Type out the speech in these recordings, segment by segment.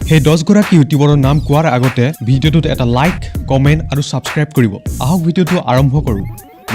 সেই 10 গৰাকী ইউটিউবাৰৰ নাম কোৱাৰ আগতে ভিডিঅ'টোত এটা লাইক, কমেন্ট আৰু সাবস্ক্ৰাইব কৰিব। আহক ভিডিঅ'টো আৰম্ভ কৰোঁ।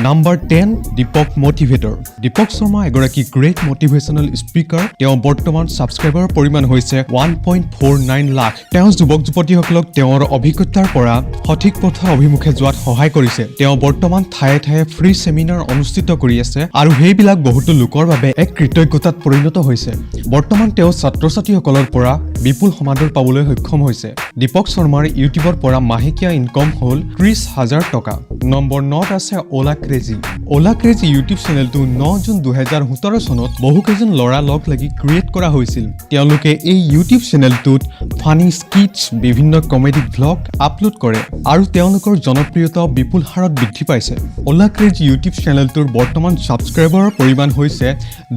Number 10 দীপক মোটিভেটৰ। দীপক শৰ্মা এগৰাকী গ্ৰেট মোটিভেশনাল স্পিকাৰ। তেওঁ বৰ্তমান সাবস্ক্ৰাইবাৰৰ পৰিমাণ হৈছে 1.49 লাখ। তেওঁ যুৱক যুৱতীসকলক তেওঁৰ অভিজ্ঞতাৰ পৰা সঠিক পথৰ অভিমুখে যোৱাত সহায় কৰিছে। তেওঁ বৰ্তমান ঠায়ে ঠায়ে ফ্ৰী সেমিনাৰ অনুষ্ঠিত কৰি আছে আৰু সেইবিলাক বহুতো লোকৰ বাবে এক কৃতজ্ঞতাত পৰিণত হৈছে। বৰ্তমান তেওঁ ছাত্ৰ-ছাত্ৰীসকলৰ পৰা বিপুল সমাদৰ পাবলৈ সক্ষম হৈছে। দীপক শৰ্মাৰ ইউটিউবৰ পৰা মাহেকীয়া ইনকম হ'ল 30,000 টকা। নম্বৰ 9ত আছে ওলা ক্ৰেজি ইউটিউব চেনেলটো 9 জুন 2017 চনত বহুকেইজন ল'ৰা লগ লাগি ক্ৰিয়েট কৰা হৈছিল। তেওঁলোকে এই ইউটিউব চেনেলটোত ফানি স্কিটছ, বিভিন্ন কমেডি ভ্লগ আপলোড কৰে আৰু তেওঁলোকৰ জনপ্ৰিয়তা বিপুল হাৰত বৃদ্ধি পাইছে। ওলা ক্ৰেজি ইউটিউব চেনেলটোৰ বৰ্তমান ছাবস্ক্ৰাইবাৰৰ পৰিমাণ হৈছে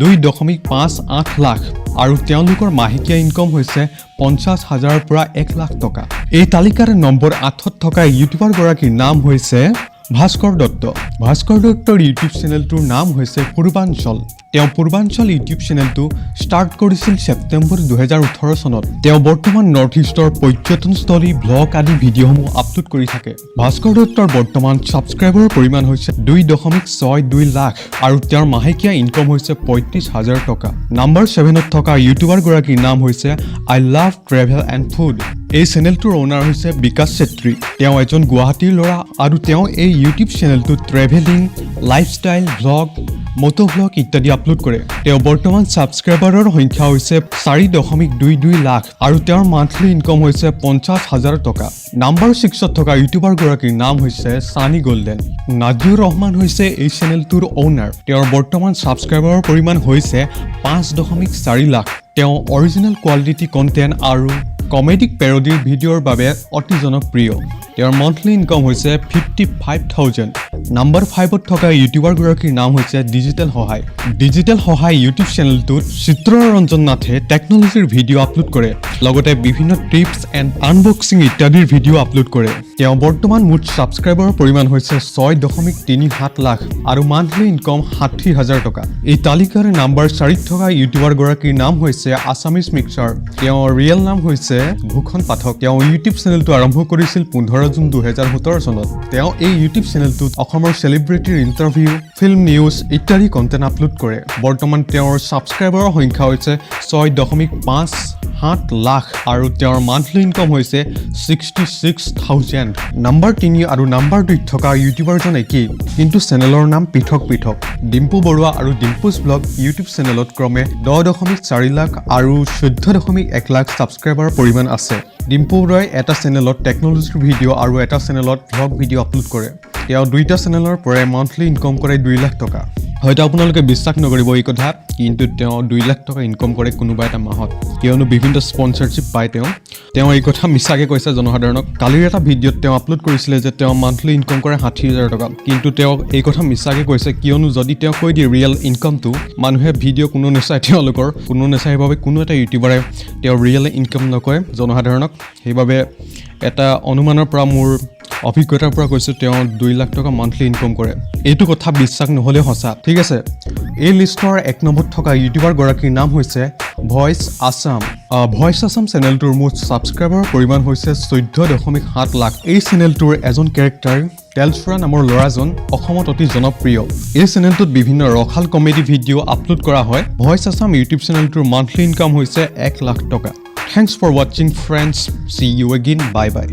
2.58 লাখ আৰু তেওঁলোকৰ মাহেকীয়া ইনকম হৈছে 50,000 পৰা 1 লাখ টকা। এই তালিকাৰ নম্বৰ 8ত থকা ইউটিউবাৰ গৰাকীৰ নাম হৈছে ভাস্কৰ দত্ত। ভাস্কৰ দত্তৰ ইউটিউব চেনেলটোৰ নাম হৈছে পূৰ্বাঞ্চল। তেওঁ পূৰ্বাঞ্চল ইউটিউব চেনেলটো ষ্টাৰ্ট কৰিছিল ছেপ্টেম্বৰ 2018 চনত। তেওঁ বৰ্তমান নৰ্থ ইষ্টৰ পৰ্যটনস্থলী, ভ্লগ আদি ভিডিঅ'সমূহ আপলোড কৰি থাকে। ভাস্কৰ দত্তৰ বৰ্তমান ছাবস্ক্ৰাইবাৰৰ পৰিমাণ হৈছে 2.62 লাখ আৰু তেওঁৰ মাহেকীয়া ইনকম হৈছে 35,000 টকা। নম্বৰ 7ত থকা ইউটিউবাৰ গৰাকীৰ নাম হৈছে I love travel and food. এই চেনেলটোৰ অ'নাৰ হৈছে বিকাশ চেত্ৰী। তেওঁ এজন গুৱাহাটীৰ ল'ৰা আৰু তেওঁ এই ইউটিউব চেনেলটোত ট্ৰেভেলিং, লাইফষ্টাইল ভ্লগ, মটো ভ্লগ ইত্যাদি আপলোড কৰে। তেওঁ বৰ্তমান ছাবস্ক্ৰাইবাৰৰ সংখ্যা হৈছে 4.22 লাখ আৰু তেওঁৰ মান্থলি ইনকম হৈছে 50,000 টকা। নম্বৰ 6ত থকা ইউটিউবাৰ গৰাকীৰ নাম হৈছে সানি গল্ডেন। নাজিউৰ ৰহমান হৈছে এই চেনেলটোৰ অ'নাৰ। তেওঁৰ বৰ্তমান ছাবস্ক্ৰাইবাৰৰ পৰিমাণ হৈছে 5.4 লাখ। তেওঁ অৰিজিনেল কোৱালিটি কণ্টেণ্ট আৰু কমেডিক পেৰডিৰ ভিডিঅ'ৰ বাবে অতি জনপ্ৰিয়। তেওঁৰ মান্থলি ইনকম হৈছে 55,000। নম্বৰ 5ত থকা ইউটিউবাৰ গৰাকীৰ নাম হৈছে ডিজিটেল সহায়। ডিজিটেল সহায় ইউটিউব চেনেলটোত চিত্ৰৰঞ্জন নাথে টেকনলজিৰ ভিডিঅ' আপলোড কৰে, লগতে বিভিন্ন টিপছ এণ্ড আনবক্সিং ইত্যাদিৰ ভিডিঅ' আপলোড কৰে। তেওঁ বৰ্তমান মুঠ ছাবস্ক্ৰাইবাৰৰ পৰিমাণ হৈছে 6.37 লাখ আৰু মান্থলি ইনকম 60,000 টকা। এই তালিকাৰ নম্বৰ 4ত থকা ইউটিউবাৰ গৰাকীৰ নাম হৈছে আছামিজ মিক্সাৰ। তেওঁৰ ৰিয়েল নাম হৈছে ভূষণ পাঠক। তেওঁ ইউটিউব চেনেলটো আৰম্ভ কৰিছিল 15 জুন 2017 চনত। তেওঁ এই ইউটিউব চেনেলটোত অসমৰ চেলিব্ৰিটিৰ ইণ্টাৰভিউ, ফিল্ম নিউজ ইত্যাদি কণ্টেণ্ট আপলোড কৰে। বৰ্তমান তেওঁৰ ছাবস্ক্ৰাইবাৰৰ সংখ্যা হৈছে 6.57 লাখ আৰু তেওঁৰ মান্থলি ইনকম হৈছে 66,000। নম্বৰ 3 আৰু নম্বৰ 2ত থকা ইউটিউবাৰজন একেই, কিন্তু চেনেলৰ নাম পৃথক পৃথক। ডিম্পু বৰুৱা আৰু ডিম্পুজ ব্লগ ইউটিউব চেনেলত ক্ৰমে 10.4 লাখ আৰু 14.1 লাখ ছাবস্ক্ৰাইবাৰৰ পৰিমাণ আছে। ডিম্পু বৰুৱাই এটা চেনেলত টেকনলজিৰ ভিডিঅ' আৰু এটা চেনেলত ভ্লগ ভিডিঅ' আপলোড কৰে। তেওঁ দুইটা চেনেলৰ পৰাই মান্থলি ইনকম কৰে 2 লাখ টকা। হয়তো আপোনালোকে বিশ্বাস নকৰিব এই কথা, কিন্তু তেওঁ 2 লাখ টকা ইনকম কৰে কোনোবা এটা মাহত, কিয়নো বিভিন্ন স্পনচাৰশ্বিপ পায়। তেওঁ এই কথা মিছাকৈ কৈছে জনসাধাৰণক। কালিৰ এটা ভিডিঅ'ত তেওঁ আপলোড কৰিছিলে যে তেওঁ মান্থলি ইনকম কৰে 60,000 টকা, কিন্তু তেওঁ এই কথা মিছাকৈ কৈছে, কিয়নো যদি তেওঁ কৈ দিয়ে ৰিয়েল ইনকমটো, মানুহে ভিডিঅ' কোনো নাচায়, তেওঁলোকৰ কোনো নাচায়। সেইবাবে কোনো এটা ইউটিউবাৰে তেওঁ ৰিয়েল ইনকম নকয় জনসাধাৰণক। সেইবাবে এটা অনুমানৰ পৰা, মোৰ অভিজ্ঞতাৰ পৰা কৈছোঁ, তেওঁ 2 লাখ টকা মান্থলি ইনকম কৰে। এইটো কথা বিশ্বাস নহ'লেও সঁচা, ঠিক আছে। এই লিষ্টৰ 1 নম্বৰত থকা ইউটিউবাৰ গৰাকীৰ নাম হৈছে VoiceAssam। VoiceAssam চেনেলটোৰ মুঠ ছাবস্ক্ৰাইবাৰৰ পৰিমাণ হৈছে 14.7 লাখ। এই চেনেলটোৰ এজন কেৰেক্টাৰ তেলচুৰা নামৰ ল'ৰাজন অসমত অতি জনপ্ৰিয়। এই চেনেলটোত বিভিন্ন ৰসাল কমেডি ভিডিঅ' আপলোড কৰা হয়। VoiceAssam ইউটিউব চেনেলটোৰ মান্থলি ইনকাম হৈছে 1 লাখ টকা। Thanks for watching friends. See you again. Bye bye.